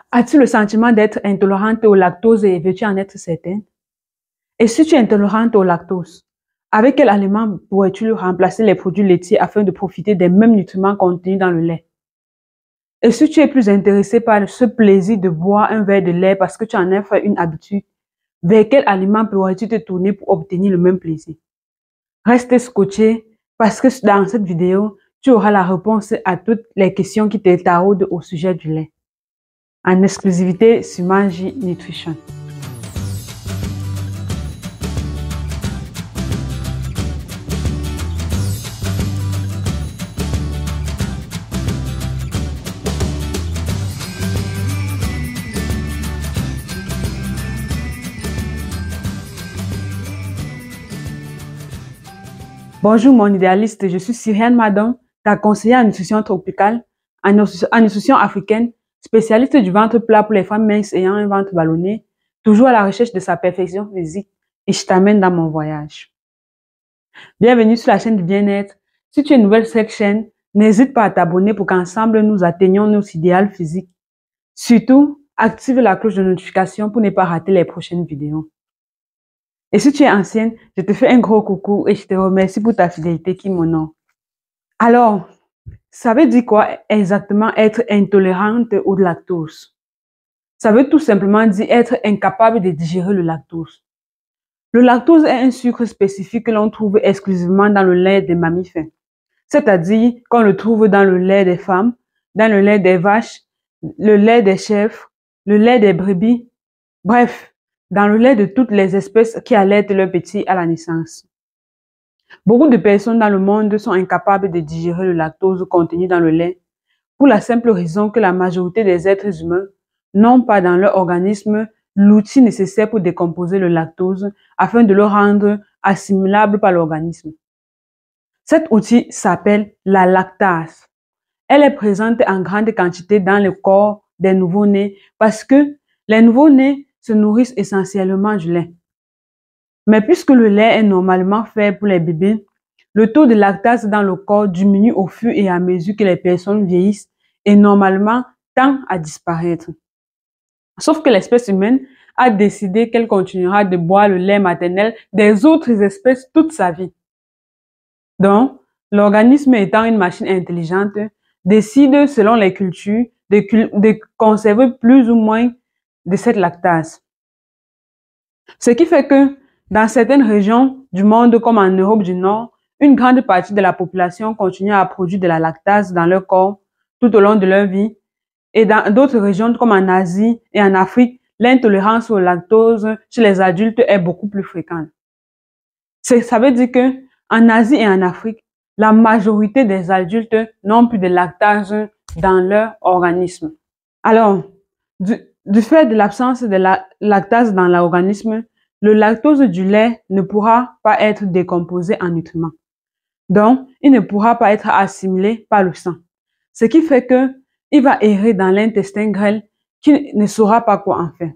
As-tu le sentiment d'être intolérante au lactose et veux-tu en être certaine? Et si tu es intolérante au lactose, avec quel aliment pourrais-tu remplacer les produits laitiers afin de profiter des mêmes nutriments contenus dans le lait? Et si tu es plus intéressé par ce plaisir de boire un verre de lait parce que tu en as fait une habitude, vers quel aliment pourrais-tu te tourner pour obtenir le même plaisir? Reste scotché parce que dans cette vidéo, tu auras la réponse à toutes les questions qui te taraudent au sujet du lait. En exclusivité sur Manji Nutrition. Bonjour mon idéaliste, je suis Cyriane Madon, ta conseillère en nutrition tropicale, en nutrition africaine, spécialiste du ventre plat pour les femmes minces ayant un ventre ballonné, toujours à la recherche de sa perfection physique, et je t'amène dans mon voyage. Bienvenue sur la chaîne du bien-être. Si tu es nouvelle sur cette chaîne, n'hésite pas à t'abonner pour qu'ensemble nous atteignions nos idéaux physiques. Surtout, active la cloche de notification pour ne pas rater les prochaines vidéos. Et si tu es ancienne, je te fais un gros coucou et je te remercie pour ta fidélité qui m'honore. Alors, ça veut dire quoi exactement être intolérante au lactose? Ça veut tout simplement dire être incapable de digérer le lactose. Le lactose est un sucre spécifique que l'on trouve exclusivement dans le lait des mammifères. C'est-à-dire qu'on le trouve dans le lait des femmes, dans le lait des vaches, le lait des chèvres, le lait des brebis, bref, dans le lait de toutes les espèces qui allaitent leurs petits à la naissance. Beaucoup de personnes dans le monde sont incapables de digérer le lactose contenu dans le lait pour la simple raison que la majorité des êtres humains n'ont pas dans leur organisme l'outil nécessaire pour décomposer le lactose afin de le rendre assimilable par l'organisme. Cet outil s'appelle la lactase. Elle est présente en grande quantité dans le corps des nouveau-nés parce que les nouveau-nés se nourrissent essentiellement du lait. Mais puisque le lait est normalement fait pour les bébés, le taux de lactase dans le corps diminue au fur et à mesure que les personnes vieillissent et normalement tend à disparaître. Sauf que l'espèce humaine a décidé qu'elle continuera de boire le lait maternel des autres espèces toute sa vie. Donc, l'organisme étant une machine intelligente, décide selon les cultures de conserver plus ou moins de cette lactase. Ce qui fait que dans certaines régions du monde comme en Europe du Nord, une grande partie de la population continue à produire de la lactase dans leur corps tout au long de leur vie. Et dans d'autres régions comme en Asie et en Afrique, l'intolérance au lactose chez les adultes est beaucoup plus fréquente. Ça veut dire que en Asie et en Afrique, la majorité des adultes n'ont plus de lactase dans leur organisme. Alors, du fait de l'absence de la lactase dans l'organisme, le lactose du lait ne pourra pas être décomposé en nutriments. Donc, il ne pourra pas être assimilé par le sang. Ce qui fait que il va errer dans l'intestin grêle qui ne saura pas quoi en faire.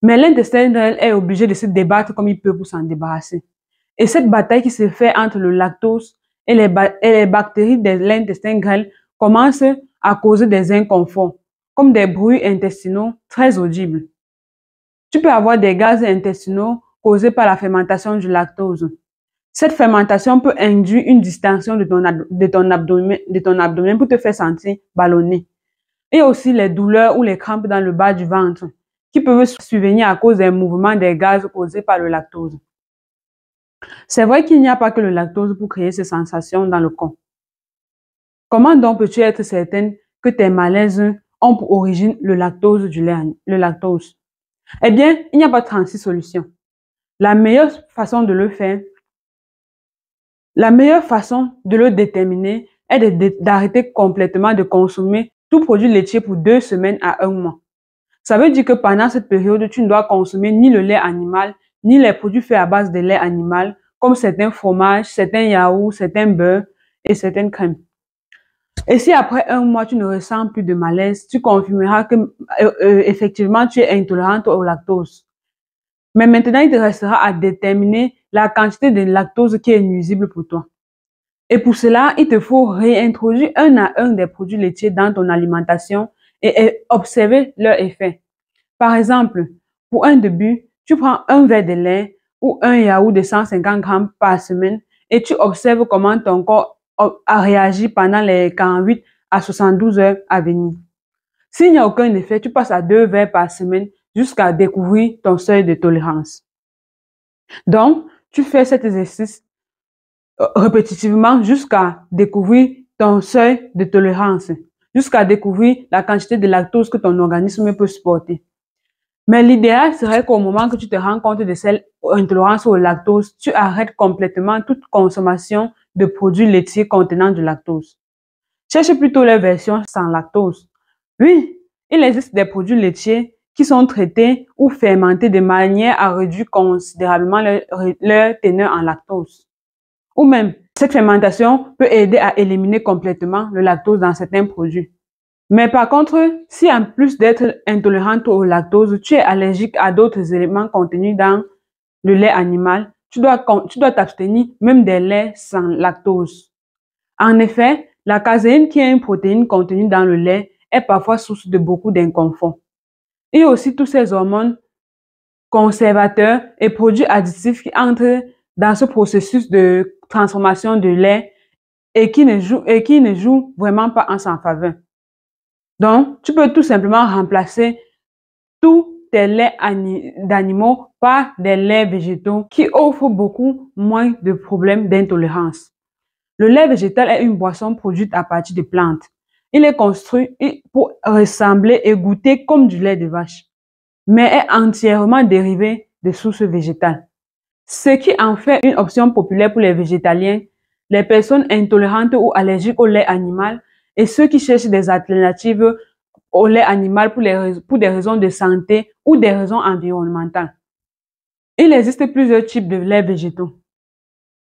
Mais l'intestin grêle est obligé de se débattre comme il peut pour s'en débarrasser. Et cette bataille qui se fait entre le lactose et les bactéries de l'intestin grêle commence à causer des inconforts, comme des bruits intestinaux très audibles. Tu peux avoir des gaz intestinaux causés par la fermentation du lactose. Cette fermentation peut induire une distension de ton abdomen pour te faire sentir ballonné. Et aussi les douleurs ou les crampes dans le bas du ventre qui peuvent survenir à cause des mouvements des gaz causés par le lactose. C'est vrai qu'il n'y a pas que le lactose pour créer ces sensations dans le corps. Comment donc peux-tu être certaine que tes malaises ont pour origine le lactose du lait, le lactose? Eh bien, il n'y a pas 36 solutions. La meilleure façon de le faire, la meilleure façon de le déterminer est d'arrêter complètement de consommer tout produit laitier pour 2 semaines à 1 mois. Ça veut dire que pendant cette période, tu ne dois consommer ni le lait animal, ni les produits faits à base de lait animal, comme certains fromages, certains yaourts, certains beurres et certaines crèmes. Et si après 1 mois, tu ne ressens plus de malaise, tu confirmeras que effectivement, tu es intolérante au lactose. Mais maintenant, il te restera à déterminer la quantité de lactose qui est nuisible pour toi. Et pour cela, il te faut réintroduire un à un des produits laitiers dans ton alimentation et observer leur effet. Par exemple, pour un début, tu prends un verre de lait ou un yaourt de 150 grammes par semaine et tu observes comment ton corps a réagi pendant les 48 à 72 heures à venir. S'il n'y a aucun effet, tu passes à 2 verres par semaine jusqu'à découvrir ton seuil de tolérance. Donc, tu fais cet exercice répétitivement jusqu'à découvrir ton seuil de tolérance, jusqu'à découvrir la quantité de lactose que ton organisme peut supporter. Mais l'idéal serait qu'au moment que tu te rends compte de cette intolérance au lactose, tu arrêtes complètement toute consommation de produits laitiers contenant du lactose. Cherche plutôt les versions sans lactose. Oui, il existe des produits laitiers qui sont traités ou fermentés de manière à réduire considérablement leur teneur en lactose. Ou même, cette fermentation peut aider à éliminer complètement le lactose dans certains produits. Mais par contre, si en plus d'être intolérante au lactose, tu es allergique à d'autres éléments contenus dans le lait animal, tu dois t'abstenir même des laits sans lactose. En effet, la caséine, qui est une protéine contenue dans le lait, est parfois source de beaucoup d'inconfort. Il y a aussi tous ces hormones conservateurs et produits additifs qui entrent dans ce processus de transformation de lait et qui ne jouent vraiment pas en sa faveur. Donc, tu peux tout simplement remplacer tous tes laits d'animaux par des laits végétaux qui offrent beaucoup moins de problèmes d'intolérance. Le lait végétal est une boisson produite à partir de plantes. Il est construit pour ressembler et goûter comme du lait de vache, mais est entièrement dérivé de sources végétales. Ce qui en fait une option populaire pour les végétaliens, les personnes intolérantes ou allergiques au lait animal et ceux qui cherchent des alternatives au lait animal pour des raisons de santé ou des raisons environnementales. Il existe plusieurs types de laits végétaux.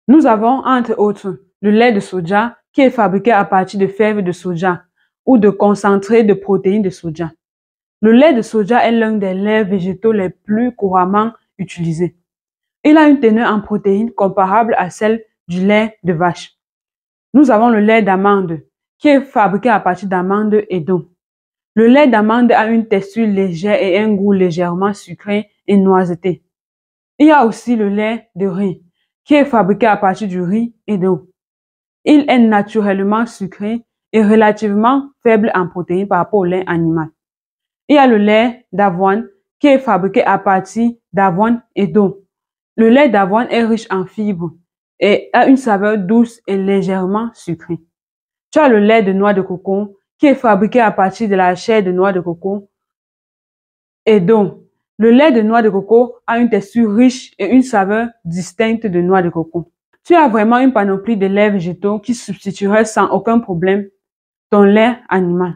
Nous avons, entre autres, le lait de soja qui est fabriqué à partir de fèves de soja ou de concentré de protéines de soja. Le lait de soja est l'un des laits végétaux les plus couramment utilisés. Il a une teneur en protéines comparable à celle du lait de vache. Nous avons le lait d'amande qui est fabriqué à partir d'amandes et d'eau. Le lait d'amande a une texture légère et un goût légèrement sucré et noiseté. Il y a aussi le lait de riz qui est fabriqué à partir du riz et d'eau. Il est naturellement sucré et relativement faible en protéines par rapport au lait animal. Il y a le lait d'avoine qui est fabriqué à partir d'avoine et d'eau. Le lait d'avoine est riche en fibres et a une saveur douce et légèrement sucrée. Tu as le lait de noix de coco qui est fabriqué à partir de la chair de noix de coco et d'eau. Le lait de noix de coco a une texture riche et une saveur distincte de noix de coco. Tu as vraiment une panoplie de laits végétaux qui substitueraient sans aucun problème ton lait animal.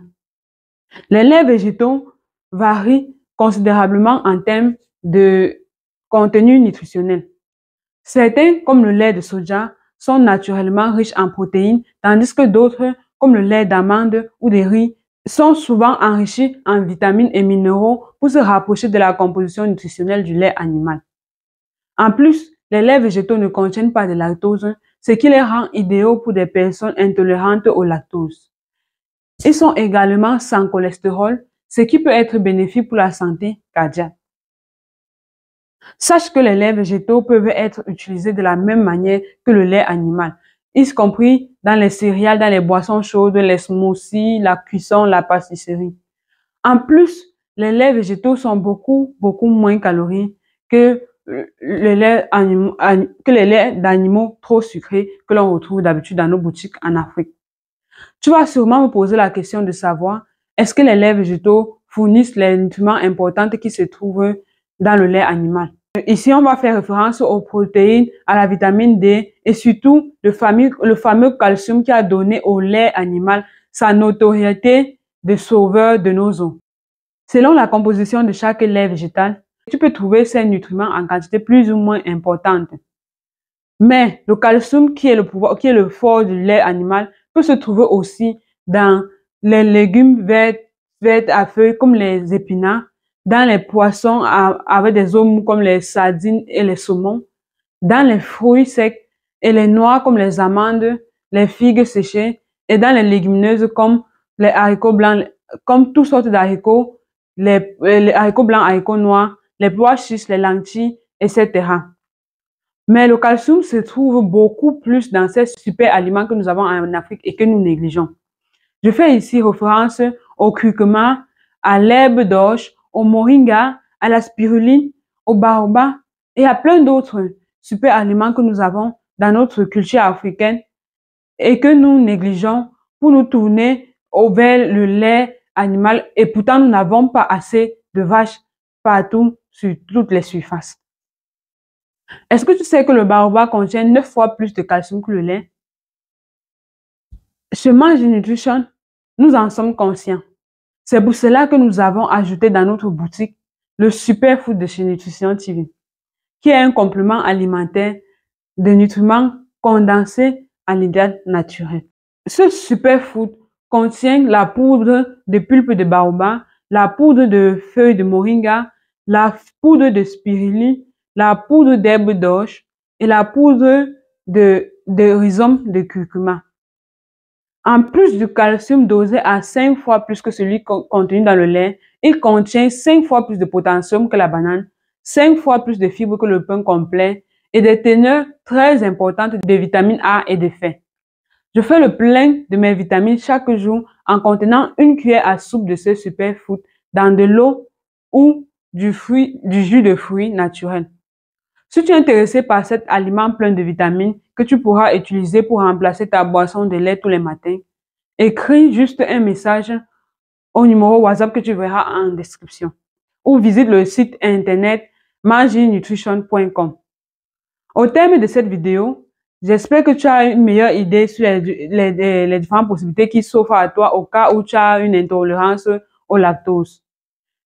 Les laits végétaux varient considérablement en termes de contenu nutritionnel. Certains, comme le lait de soja, sont naturellement riches en protéines, tandis que d'autres, comme le lait d'amande ou de riz, sont souvent enrichis en vitamines et minéraux pour se rapprocher de la composition nutritionnelle du lait animal. En plus, les laits végétaux ne contiennent pas de lactose, ce qui les rend idéaux pour des personnes intolérantes au lactose. Ils sont également sans cholestérol, ce qui peut être bénéfique pour la santé cardiaque. Sache que les laits végétaux peuvent être utilisés de la même manière que le lait animal, y compris dans les céréales, dans les boissons chaudes, les smoothies, la cuisson, la pâtisserie. En plus, les laits végétaux sont beaucoup moins caloriques que les laits d'animaux trop sucrés que l'on retrouve d'habitude dans nos boutiques en Afrique. Tu vas sûrement me poser la question de savoir, est-ce que les laits végétaux fournissent les nutriments importants qui se trouvent dans le lait animal? Ici, on va faire référence aux protéines, à la vitamine D et surtout le fameux calcium qui a donné au lait animal sa notoriété de sauveur de nos os. Selon la composition de chaque lait végétal, tu peux trouver ces nutriments en quantité plus ou moins importante. Mais le calcium qui est le fort du lait animal peut se trouver aussi dans les légumes verts à feuilles comme les épinards, dans les poissons avec des os mous comme les sardines et les saumons, dans les fruits secs et les noix comme les amandes, les figues séchées et dans les légumineuses comme les haricots blancs, comme toutes sortes d'haricots, les haricots blancs, haricots noirs, les pois chiches, les lentilles, etc. Mais le calcium se trouve beaucoup plus dans ces super aliments que nous avons en Afrique et que nous négligeons. Je fais ici référence au curcuma, à l'herbe d'orge, au moringa, à la spiruline, au baobab et à plein d'autres super aliments que nous avons dans notre culture africaine et que nous négligeons pour nous tourner vers le lait animal et pourtant nous n'avons pas assez de vaches partout sur toutes les surfaces. Est-ce que tu sais que le baobab contient 9 fois plus de calcium que le lait? Chez Mange Nutrition, nous en sommes conscients. C'est pour cela que nous avons ajouté dans notre boutique le Superfood de chez Nutrition TV, qui est un complément alimentaire de nutriments condensés en idéal naturel. Ce Superfood contient la poudre de pulpe de baobab, la poudre de feuilles de moringa, la poudre de spiruline, la poudre d'herbe d'orge et la poudre de rhizome de curcuma. En plus du calcium dosé à 5 fois plus que celui contenu dans le lait, il contient 5 fois plus de potassium que la banane, 5 fois plus de fibres que le pain complet et des teneurs très importantes de vitamine A et de fer. Je fais le plein de mes vitamines chaque jour en contenant une cuillère à soupe de ce superfood dans de l'eau ou du jus de fruits naturel. Si tu es intéressé par cet aliment plein de vitamines que tu pourras utiliser pour remplacer ta boisson de lait tous les matins, écris juste un message au numéro WhatsApp que tu verras en description ou visite le site internet mangenutrition.com. Au terme de cette vidéo, j'espère que tu as une meilleure idée sur les différentes possibilités qui s'offrent à toi au cas où tu as une intolérance au lactose.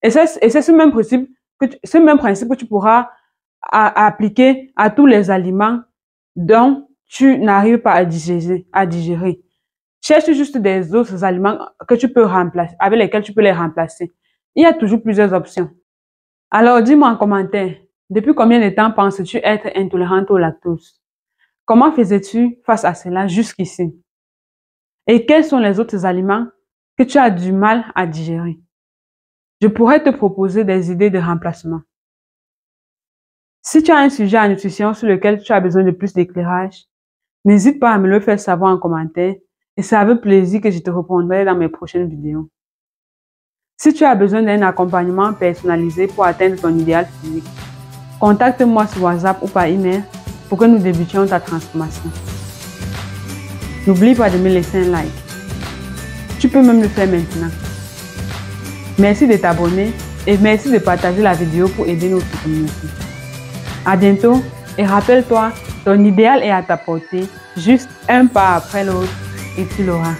Et c'est ce même principe que tu pourras appliquer à tous les aliments dont tu n'arrives pas à digérer. Cherche juste des autres aliments que tu peux remplacer, avec lesquels tu peux les remplacer. Il y a toujours plusieurs options. Alors, dis-moi en commentaire, depuis combien de temps penses-tu être intolérante au lactose? Comment faisais-tu face à cela jusqu'ici? Et quels sont les autres aliments que tu as du mal à digérer? Je pourrais te proposer des idées de remplacement. Si tu as un sujet en nutrition sur lequel tu as besoin de plus d'éclairage, n'hésite pas à me le faire savoir en commentaire et c'est avec plaisir que je te répondrai dans mes prochaines vidéos. Si tu as besoin d'un accompagnement personnalisé pour atteindre ton idéal physique, contacte-moi sur WhatsApp ou par email pour que nous débutions ta transformation. N'oublie pas de me laisser un like. Tu peux même le faire maintenant. Merci de t'abonner et merci de partager la vidéo pour aider notre communauté. À bientôt et rappelle-toi, ton idéal est à ta portée, juste un pas après l'autre et tu l'auras.